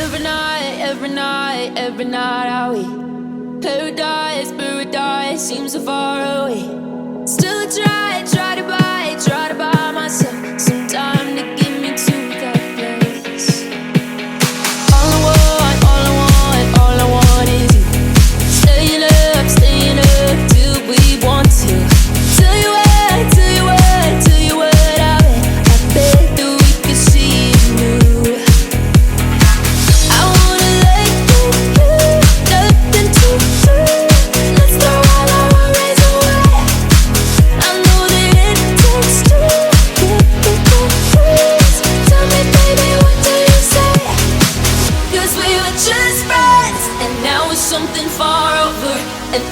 every night are we paradise, paradise seems so far away. Still I try to buy myself some time to get me to that place. All I want is you. Staying up till we want to. Tell you what I bet that we could see it new. I wanna let you do, nothing to do. Let's throw all our worries away. I know that it takes two to get the breeze. Tell me baby, what do you say? 'Cause we were just friends and now it's something far over. And